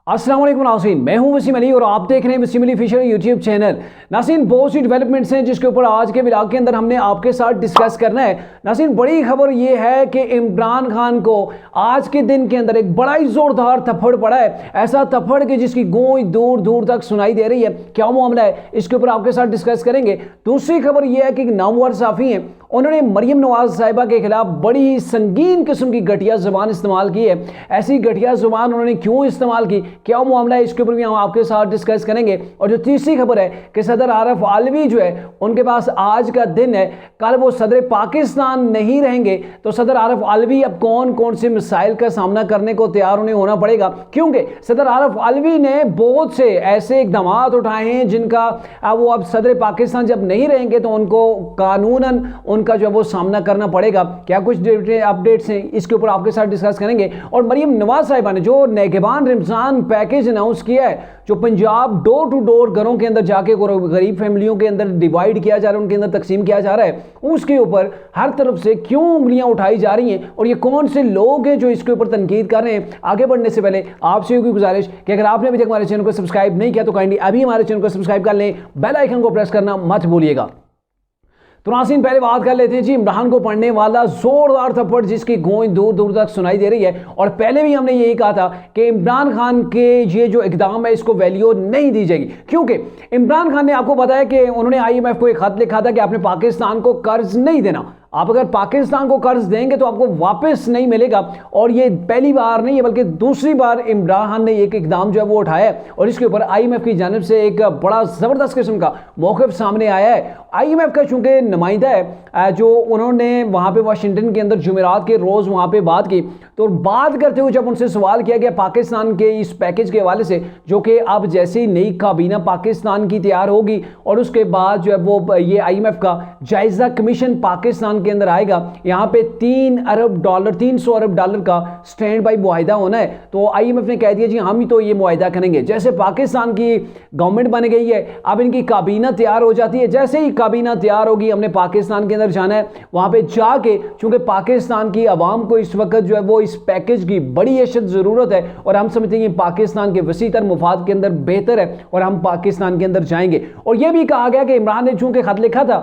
अस्सलाम वालेकुम नाज़रीन, मैं हूं वसीम अली और आप देख रहे हैं Waseem Ali official YouTube channel. नाज़रीन, बहुत सी डेवलपमेंट्स हैं जिसके ऊपर आज के व्लॉग के अंदर हमने आपके साथ डिस्कस करना है। नाज़रीन, बड़ी खबर ये है कि इमरान खान को आज के दिन के अंदर एक बड़ा ही ज़ोरदार थप्पड़ पड़ा है। ऐसा थप्पड़ कि जिसकी गूंज दूर दूर तक सुनाई दे रही है। क्या मामला है, इसके ऊपर आपके साथ डिस्कस करेंगे। दूसरी खबर यह है कि नामवर सहाफ़ी हैं, उन्होंने मरियम नवाज साहिबा के खिलाफ बड़ी ही संगीन किस्म की घटिया जुबान इस्तेमाल की है। ऐसी घटिया जुबान उन्होंने क्यों इस्तेमाल की, क्या मामला है, इसके ऊपर भी हम आपके साथ डिस्कस करेंगे। और जो तीसरी खबर है कि सदर आरिफ आलवी जो है उनके पास आज का दिन है, कल वो सदर पाकिस्तान नहीं रहेंगे, तो सदर आरिफ आलवी अब कौन कौन से मिसाइल का सामना करने को तैयार उन्हें होना पड़ेगा, क्योंकि सदर आरिफ आलवी ने बहुत से ऐसे इकदाम उठाए हैं जिनका वो अब सदर पाकिस्तान जब नहीं रहेंगे तो उनको कानूनन उनका जो वो सामना करना पड़ेगा। क्या कुछ अपडेट्स हैं, इसके ऊपर आपके साथ डिस्कस करेंगे। और मरियम नवाज साहिबा ने जो नेगेबान रमजान पैकेज अनाउंस किया है, जो पंजाब डोर टू डोर घरों के अंदर जाके गरीब फैमिलियों के अंदर डिवाइड किया जा रहा है, उनके अंदर तकसीम किया जा रहा है, उसके ऊपर हर तरफ से क्यों उंगलियां उठाई जा रही हैं और ये कौन से लोग हैं जो इसके ऊपर तनकीद कर रहे हैं। आगे बढ़ने से पहले आपसे कोई गुजारिश कि अगर आपने अभी तक हमारे चैनल को सब्सक्राइब नहीं किया तो काइंडली अभी हमारे चैनल को सब्सक्राइब कर लें, बेल आइकन को प्रेस करना मत भूलिएगा। तो नाज़रीन, पहले बात कर लेते हैं जी इमरान को पड़ने वाला जोरदार थप्पड़ जिसकी गूंज दूर दूर तक सुनाई दे रही है। और पहले भी हमने यही कहा था कि इमरान खान के ये जो इकदाम है इसको वैल्यू नहीं दी जाएगी, क्योंकि इमरान खान ने आपको बताया कि उन्होंने IMF को एक खत लिखा था कि आपने पाकिस्तान को कर्ज नहीं देना, आप अगर पाकिस्तान को कर्ज देंगे तो आपको वापस नहीं मिलेगा। और ये पहली बार नहीं है बल्कि दूसरी बार इमरान खान ने एक इकदाम जो है वो उठाया है और इसके ऊपर IMF की जानिब से एक बड़ा ज़बरदस्त किस्म का मौक़िफ़ सामने आया है। IMF का चूंकि नुमाइंदा है जो उन्होंने वहाँ पे वाशिंगटन के अंदर जुमेरात के रोज़ वहाँ पे बात की, तो बात करते हुए जब उनसे सवाल किया गया पाकिस्तान के इस पैकेज के हवाले से, जो कि अब जैसे ही नई काबीना पाकिस्तान की तैयार होगी और उसके बाद जो है वो ये IMF का जायज़ा कमीशन पाकिस्तान के अंदर आएगा, यहाँ पे 300 अरब डॉलर का स्टैंड बाई मुआहिदा होना है। तो IMF ने कह दिया जी हम ही तो ये मुआहिदा करेंगे। जैसे पाकिस्तान की गवर्नमेंट बन गई है, अब इनकी काबीना तैयार हो जाती है, जैसे ही काबीना तैयार होगी हमने पाकिस्तान के अंदर जाना है, वहाँ पे जाके चूंकि पाकिस्तान की आवाम को इस वक्त जो है वो इस पैकेज की बड़ी अशद ज़रूरत है और हम समझते हैं कि पाकिस्तान के वसीतर मुफाद के अंदर बेहतर है और हम पाकिस्तान के अंदर जाएंगे। और यह भी कहा गया कि इमरान ने चूंकि खत लिखा था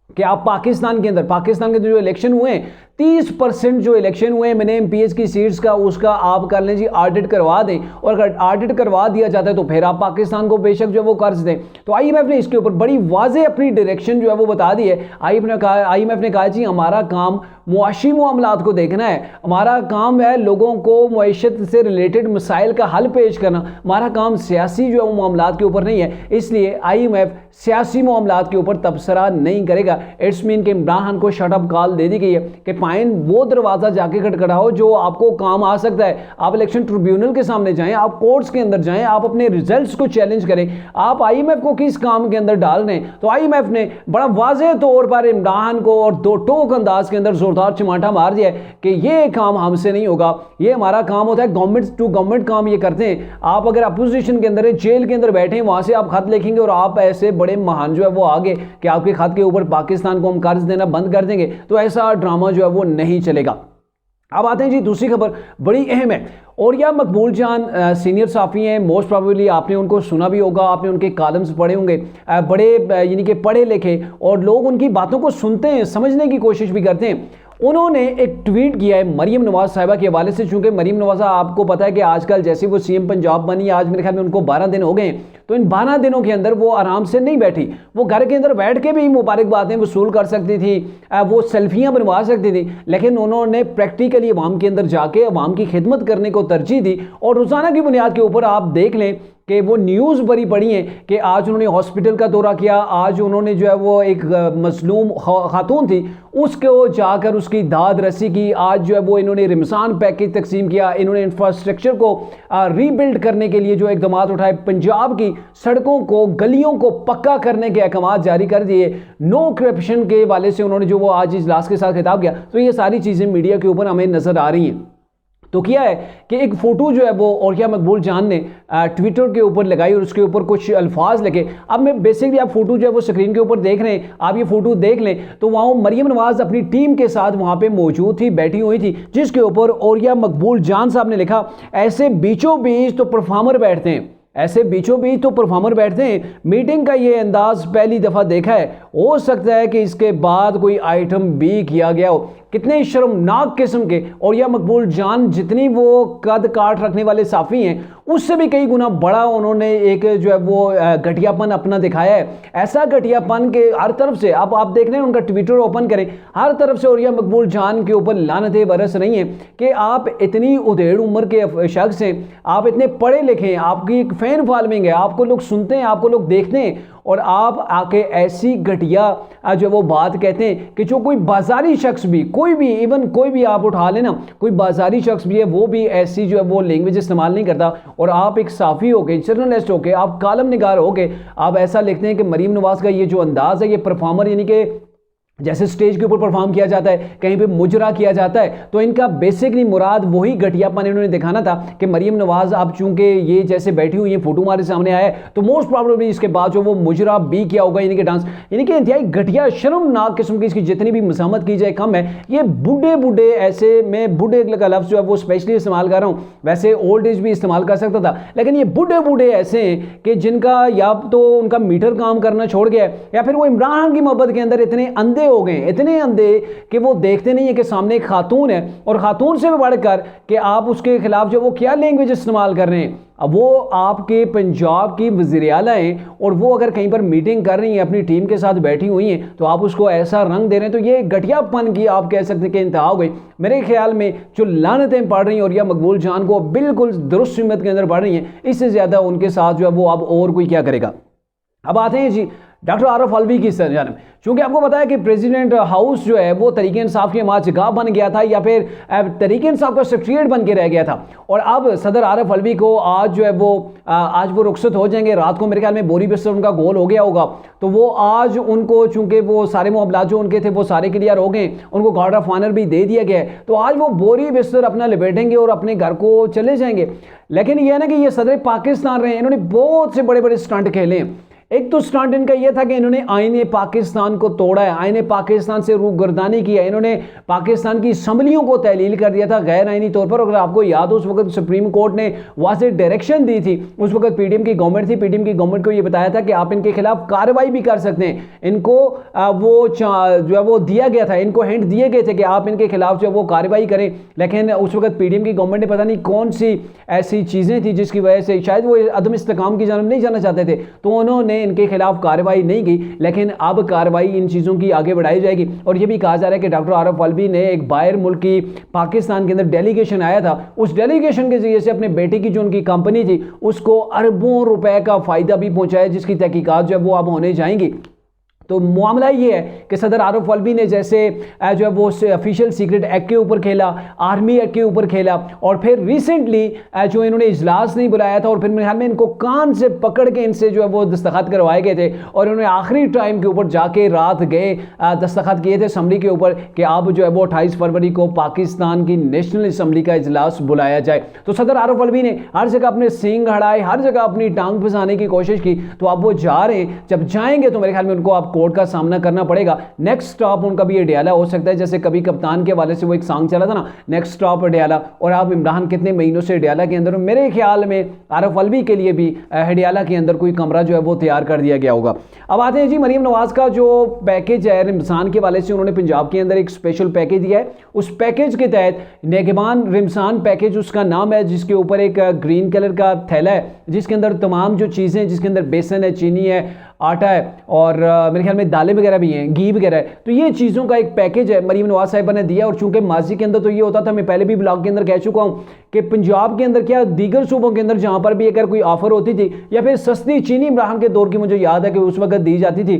कि आप पाकिस्तान के जो इलेक्शन हुए 30% जो इलेक्शन हुए मैंने MPs की सीट्स का उसका आप कर लें जी ऑडिट करवा दें, और अगर ऑडिट करवा दिया जाता है तो फिर आप पाकिस्तान को बेशक जो है वो कर्ज दें। तो IMF ने इसके ऊपर बड़ी वाज़ेह अपनी डायरेक्शन जो है वो बता दी है। IMF ने कहा जी हमारा काम मुआशी मामलात को देखना है, हमारा काम है लोगों को मईशत से रिलेटेड मसाइल का हल पेश करना, हमारा काम सियासी जो है वो मामलात के ऊपर नहीं है। इसलिए IMF सियासी मामलात के ऊपर तबसरा नहीं करेगा। इट्स मीन कि इमरान खान को शट अप कॉल दे दी गई है कि फाइन वो दरवाज़ा जाके खटखटाओ जो आपको काम आ सकता है। आप इलेक्शन ट्रिब्यूनल के सामने जाएं, आप कोर्ट्स के अंदर जाएं, आप अपने रिजल्ट्स को चैलेंज करें। आप IMF को किस काम के अंदर डाल रहे हैं। तो IMF ने बड़ा वाज़ेह तौर पर इमरान को और दो टोक अंदाज के अंदर जोरदार चिमाटा मार दिया है कि ये काम हमसे नहीं होगा, ये हमारा काम होता है गवर्नमेंट टू गवर्नमेंट काम ये करते हैं। आप अगर अपोजिशन के अंदर जेल के अंदर बैठे हैं, वहां से आप खत लिखेंगे और आप ऐसे बड़े महान जो है वो आगे कि आपके खत के ऊपर पाकिस्तान को हम कर्ज देना बंद कर देंगे, तो ऐसा ड्रामा जो है वो नहीं चलेगा। अब आते हैं जी दूसरी खबर, बड़ी अहम है। और यह मकबूल जान सीनियर साफ़ी हैं, मोस्ट प्रोबेबली आपने उनको सुना भी होगा, आपने उनके कॉलम्स पढ़े होंगे। बड़े यानी कि पढ़े लिखे और लोग उनकी बातों को सुनते हैं, समझने की कोशिश भी करते हैं। उन्होंने एक ट्वीट किया है मरियम नवाज साहिबा के हवाले से। चूंकि मरियम नवाज आपको पता है कि आजकल जैसे वो CM पंजाब बनी, आज मेरे ख्याल में उनको 12 दिन हो गए हैं, तो इन 12 दिनों के अंदर वो आराम से नहीं बैठी, वो घर के अंदर बैठ के भी मुबारकबादें वसूल कर सकती थी, वो सेल्फियां बनवा सकती थी, लेकिन उन्होंने प्रैक्टिकली अवाम के अंदर जाके अवाम की खिदमत करने को तरजीह दी। और रोज़ाना की बुनियाद के ऊपर आप देख लें कि वो न्यूज़ बड़ी पड़ी है कि आज उन्होंने हॉस्पिटल का दौरा किया, आज उन्होंने जो है वो एक मजलूम खातून थी उसको जाकर उसकी दाद रसी की, आज जो है वो इन्होंने रमज़ान पैकेज तकसीम किया, इन्होंने इंफ्रास्ट्रक्चर को रीबिल्ड करने के लिए जो इकदाम उठाए, पंजाब की सड़कों को गलियों को पक्का करने के अहकाम जारी कर दिए, नो करप्शन के वाले से उन्होंने जो वो आज इजलास के साथ खिताब किया। तो ये सारी चीज़ें मीडिया के ऊपर हमें नज़र आ रही हैं। तो किया है कि एक फ़ोटो जो है वो औरिया मकबूल जान ने ट्विटर के ऊपर लगाई और उसके ऊपर कुछ अल्फाज लिखे। अब मैं बेसिकली आप फ़ोटो जो है वो स्क्रीन के ऊपर देख रहे हैं, आप ये फ़ोटो देख लें तो वहाँ मरियम नवाज़ अपनी टीम के साथ वहाँ पे मौजूद थी, बैठी हुई थी, जिसके ऊपर औरिया मकबूल जान साहब ने लिखा, ऐसे बीचों बीच तो परफॉर्मर बैठते हैं, ऐसे बीचों बीच तो परफॉर्मर बैठते हैं, मीटिंग का ये अंदाज पहली दफ़ा देखा है, हो सकता है कि इसके बाद कोई आइटम भी किया गया हो। कितने शर्मनाक किस्म के, और यह मकबूल जान जितनी वो कद काट रखने वाले साफ़ी हैं उससे भी कई गुना बड़ा उन्होंने एक जो है वो घटियापन अपना दिखाया है। ऐसा घटियापन के हर तरफ से, अब आप देख रहे हैं उनका ट्विटर ओपन करें, हर तरफ से औरिया मकबूल जान के ऊपर लानतें बरस रही हैं कि आप इतनी उधेड़ उम्र के शख्स हैं, आप इतने पढ़े लिखे हैं, आपकी एक फ़ैन फॉलोइंग है, आपको लोग सुनते हैं, आपको लोग देखते हैं, और आप आके ऐसी घटिया जो वो बात कहते हैं कि जो कोई बाजारी शख्स भी, कोई भी, इवन कोई भी आप उठा लेना, कोई बाजारी शख्स भी है वो भी ऐसी जो है वो लैंग्वेज इस्तेमाल नहीं करता, और आप एक साफ़ी होके, जर्नलिस्ट होके, आप कालम निगार होके आप ऐसा लिखते हैं कि मरीम नवाज़ का ये जो अंदाज़ है, ये परफॉर्मर यानी कि जैसे स्टेज के ऊपर परफॉर्म किया जाता है, कहीं पे मुजरा किया जाता है, तो इनका बेसिकली मुराद वही घटियापन इन्होंने दिखाना था कि मरियम नवाज़ अब चूंकि ये जैसे बैठी हुई है, फोटो हमारे सामने आया है, तो मोस्ट प्रॉब्लमली इसके बाद जो वो मुजरा भी किया होगा, यानी कि डांस, यानी कि इंतहाई घटिया शर्मनाक किस्म की इसकी जितनी भी मसामत की जाए कम है। ये बूढ़े बूढ़े, ऐसे मैं बूढ़े का लफ्ज़ जो है वो स्पेशली इस्तेमाल कर रहा हूँ, वैसे ओल्ड एज भी इस्तेमाल कर सकता था, लेकिन ये बूढ़े बूढ़े ऐसे हैं कि जिनका या तो उनका मीटर काम करना छोड़ गया या फिर वो इमरान खान की मोहब्बत के अंदर इतने अंधे हो गए, इतने अंधे कि वो देखते नहीं है कि सामने एक खातून है, और खातून से भी बढ़कर कि आप उसके खिलाफ जो वो क्या लैंग्वेज इस्तेमाल कर रहे हैं। अब वो आपके पंजाब की वज़ीर आला हैं और वो अगर कहीं पर मीटिंग कर रही हैं, अपनी टीम के साथ बैठी हुई हैं, तो आप उसको ऐसा रंग दे रहे हैं, तो ये घटियापन की आप कह सकते हैं कि इंतहा हो गई। मेरे ख्याल में जो लानतें पड़ रही हैं और या मकबूल जान को बिल्कुल दुरुस्त हिम्मत के अंदर पड़ रही हैं, इससे ज़्यादा उनके साथ जो है वो अब और कोई क्या करेगा। अब आते हैं जी डॉक्टर आरफ अलवी की सरजानब, चूँकि आपको पता है कि प्रेसिडेंट हाउस जो है वो तहरीक इंसाफ की माचगाह बन गया था, या फिर तहरीक इंसाफ का सेक्रेटरीट बन के रह गया था, और अब सदर आरफ अलवी को आज जो है वो आज वो रुखसत हो जाएंगे। रात को मेरे ख्याल में बोरी बिस्तर उनका गोल हो गया होगा, तो वो आज उनको चूँकि वो सारे मामला जो उनके थे वो सारे क्लियर हो गए, उनको गार्ड ऑफ ऑनर भी दे दिया गया है, तो आज वो बोरी बिस्तर अपना लपेटेंगे और अपने घर को चले जाएंगे। लेकिन यह ना कि ये सदर पाकिस्तान रहे, इन्होंने बहुत से बड़े बड़े स्टंट खेले हैं। एक तो स्टंट इनका यह था कि इन्होंने आईने पाकिस्तान को तोड़ा है, आईने पाकिस्तान से रूगर्दानी की है, इन्होंने पाकिस्तान की असम्बलियों को तहलील कर दिया था गैर आईनी तौर पर। अगर आपको याद हो, उस वक्त सुप्रीम कोर्ट ने वहाँ से डायरेक्शन दी थी, उस वक्त पीडीएम की गवर्नमेंट थी, पीडीएम की गवर्नमेंट को यह बताया था कि आप इनके खिलाफ कार्रवाई भी कर सकते हैं। इनको वो जो है वो दिया गया था, इनको हिंट दिए गए थे कि आप इनके खिलाफ जो है वो कार्रवाई करें, लेकिन उस वक्त पीडीएम की गवर्नमेंट ने पता नहीं कौन सी ऐसी चीज़ें थी जिसकी वजह से शायद वो अदम इस्तेकाम की जानब नहीं जाना चाहते थे, तो उन्होंने इनके खिलाफ कार्रवाई नहीं की। लेकिन अब कार्रवाई इन चीज़ों की आगे बढ़ाई जाएगी, और यह भी कहा जा रहा है कि डॉक्टर आरफ अलवी ने एक बाहर मुल्क की पाकिस्तान के अंदर डेलीगेशन आया था, उस डेलीगेशन के जरिए से अपने बेटे की जो उनकी कंपनी थी उसको अरबों रुपए का फ़ायदा भी पहुंचाया, जिसकी तहकीकात जो है वो अब होने जाएंगी। तो मामला ये है कि सदर आरफ अलवी ने जैसे जो है वो ऑफिशियल सीक्रेट एक्ट के ऊपर खेला, आर्मी एक्ट के ऊपर खेला, और फिर रिसेंटली जो इन्होंने इजलास नहीं बुलाया था, और फिर मेरे ख्याल में इनको कान से पकड़ के इनसे जो है वो दस्तखत करवाए गए थे, और इन्होंने आखिरी टाइम के ऊपर जाके रात गए दस्तखत किए थे असम्बली के ऊपर कि अब जो है वो 28 फरवरी को पाकिस्तान की नेशनल असम्बली का इजलास बुलाया जाए। तो सदर आरफ अलवी ने हर जगह अपने सींग हड़ाए, हर जगह अपनी टांग फंसाने की कोशिश की, तो अब वो जा रहे हैं, जब जाएंगे तो मेरे ख्याल में उनको आप कोर्ट का सामना करना पड़ेगा। नेक्स्ट स्टॉप उनका भी अडियाला हो सकता है, जैसे कभी कप्तान के हवाले से वो एक सॉन्ग चला था ना, नेक्स्ट स्टॉप अडियाला, और आप इमरान कितने महीनों से अडियाला के अंदर, मेरे ख्याल में आरफ अलवी के लिए भी अडियाला के अंदर कोई कमरा जो है वो तैयार कर दिया गया होगा। अब आते हैं जी मरीम नवाज का जो पैकेज है रिमसान के हवाले से, उन्होंने पंजाब के अंदर एक स्पेशल पैकेज दिया है। उस पैकेज के तहत नेगबान रिमसान पैकेज उसका नाम है, जिसके ऊपर एक ग्रीन कलर का थैला है, जिसके अंदर तमाम जो चीज़ें, जिसके अंदर बेसन है, चीनी है, आटा है, और मेरे ख्याल में दालें वगैरह भी हैं, घी वगैरह है, तो ये चीज़ों का एक पैकेज है मरीम नवाज साहिबा ने दिया। और चूंकि माजी के अंदर तो ये होता था, मैं पहले भी ब्लॉग के अंदर कह चुका हूँ कि पंजाब के अंदर क्या दीगर सूबों के अंदर जहाँ पर भी अगर कोई ऑफर होती थी, या फिर सस्ती चीनी इमरान के दौर की मुझे याद है कि उस वक्त दी जाती थी,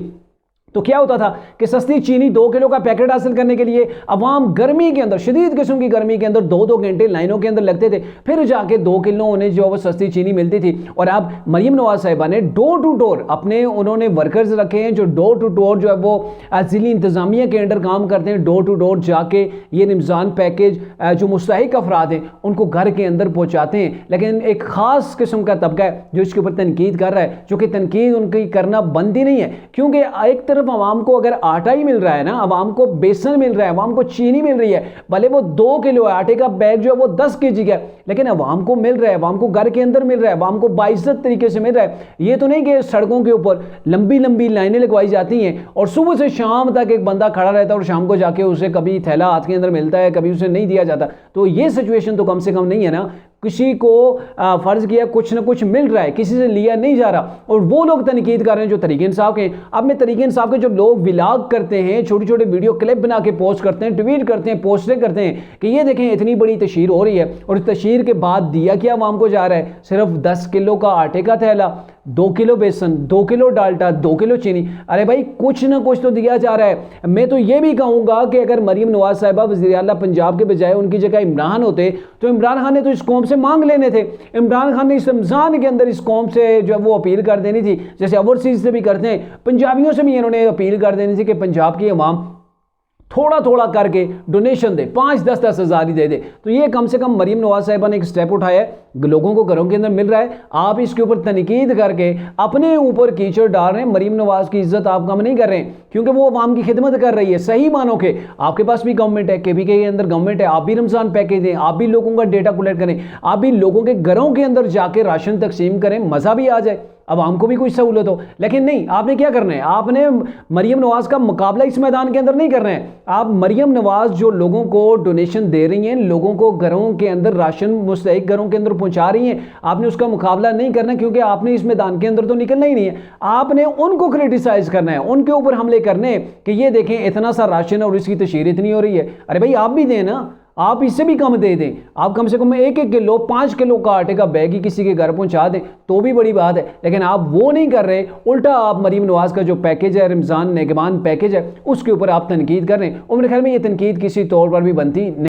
तो क्या होता था कि सस्ती चीनी 2 किलो का पैकेट हासिल करने के लिए अवाम गर्मी के अंदर, शदीद किस्म की गर्मी के अंदर 2-2 घंटे लाइनों के अंदर लगते थे, फिर जाके 2 किलो उन्हें जो वो सस्ती चीनी मिलती थी। और अब मरीम नवाज साहिबा ने डोर टू डोर अपने उन्होंने वर्कर्स रखे हैं जो डोर टू डोर जो है वो जिली इंतजामिया के अंडर काम करते हैं, डोर टू डोर जाके ये रमज़ान पैकेज जो मुस्तहिक अफराद हैं उनको घर के अंदर पहुँचाते हैं। लेकिन एक ख़ास किस्म का तबका है जो इसके ऊपर तनकीद कर रहा है, जो कि तनकीद उनकी करना बनती नहीं है, क्योंकि एक तरफ आवाम को अगर आटा ही मिल रहा है ना, आवाम को बेसन मिल रहा है, आवाम को चीनी मिल रही है, भले वो 2 किलो है, आटे का बैग जो है वो 10 केजी का है, लेकिन आवाम को मिल रहा है, आवाम को घर के अंदर मिल रहा है, आवाम को बाइज्जत तरीके से मिल रहा है। ये तो नहीं कि सड़कों के ऊपर लंबी लंबी लाइनें लगवाई जाती हैं और सुबह से शाम तक एक बंदा खड़ा रहता है और शाम को जाके उसे कभी थैला हाथ के अंदर मिलता है, कभी उसे नहीं दिया जाता। तो ये सिचुएशन तो कम से कम नहीं है ना, किसी को फ़र्ज़ किया कुछ ना कुछ मिल रहा है, किसी से लिया नहीं जा रहा, और वो लोग तनकीद कर रहे हैं जो तरीक़े इंसाफ के। अब में तरीक़े इंसाफ के जो लोग व्लॉग करते हैं, छोटे छोटे वीडियो क्लिप बना के पोस्ट करते हैं, ट्वीट करते हैं, पोस्टें करते हैं कि ये देखें इतनी बड़ी तशहीर हो रही है, और इस तशहीर के बाद दिया क्या आवाम को जा रहा है, सिर्फ 10 किलो का आटे का थैला, 2 किलो बेसन, 2 किलो डाल्डा, 2 किलो चीनी। अरे भाई कुछ ना कुछ तो दिया जा रहा है। मैं तो ये भी कहूँगा कि अगर मरीम नवाज साहिबा वज़ीर आला पंजाब के बजाय उनकी जगह इमरान होते तो इमरान खान ने तो इस कौम से मांग लेने थे। इमरान खान ने इस रमज़ान के अंदर इस कौम से जो है वो अपील कर देनी थी, जैसे ओवरसीज से भी करते हैं, पंजाबियों से भी इन्होंने अपील कर देनी थी कि पंजाब की अवाम थोड़ा थोड़ा करके डोनेशन दे, 5-10 हज़ार ही दे दे। तो ये कम से कम मरीम नवाज साहिबा ने एक स्टेप उठाया है, लोगों को घरों के अंदर मिल रहा है, आप इसके ऊपर तनकीद करके अपने ऊपर कीचड़ डाल रहे हैं। मरीम नवाज की इज्जत आप कम नहीं कर रहे हैं, क्योंकि वो अवाम की खिदमत कर रही है। सही मानो के आपके पास भी गवर्नमेंट है, केपीके के अंदर गवर्नमेंट है, आप भी रमज़ान पैकेज दें, आप भी लोगों का डेटा कलेक्ट करें, आप भी लोगों के घरों के अंदर जाके राशन तकसीम करें, मज़ा भी आ जाए, अवाम को भी कुछ सहूलत हो। लेकिन नहीं, आपने क्या करना है, आपने मरीम नवाज का मुकाबला इस मैदान के अंदर नहीं करना है। आप मरीम नवाज जो लोगों को डोनेशन दे रही हैं, लोगों को घरों के अंदर राशन मुस्तहिक घरों के अंदर पहुंचा रही हैं, आपने उसका मुकाबला नहीं करना, क्योंकि आपने इस मैदान के अंदर तो निकलना ही नहीं है। आपने उनको क्रिटिसाइज करना है, उनके ऊपर हमले करने हैं कि ये देखें इतना सा राशन और इसकी तशहीर इतनी हो रही है। अरे भाई आप भी दें ना, आप इससे भी कम दे दें, आप कम से कम 1-1 किलो 5 किलो का आटे का बैग ही किसी के घर पहुंचा दें तो भी बड़ी बात है। लेकिन आप वो नहीं कर रहे, उल्टा आप मरीम नवाज का जो पैकेज है, रमज़ान नेगबान पैकेज है, उसके ऊपर आप तनकीद कर रहे हैं। और मेरे ख्याल में ये तनकीद किसी तौर पर भी बनती नहीं।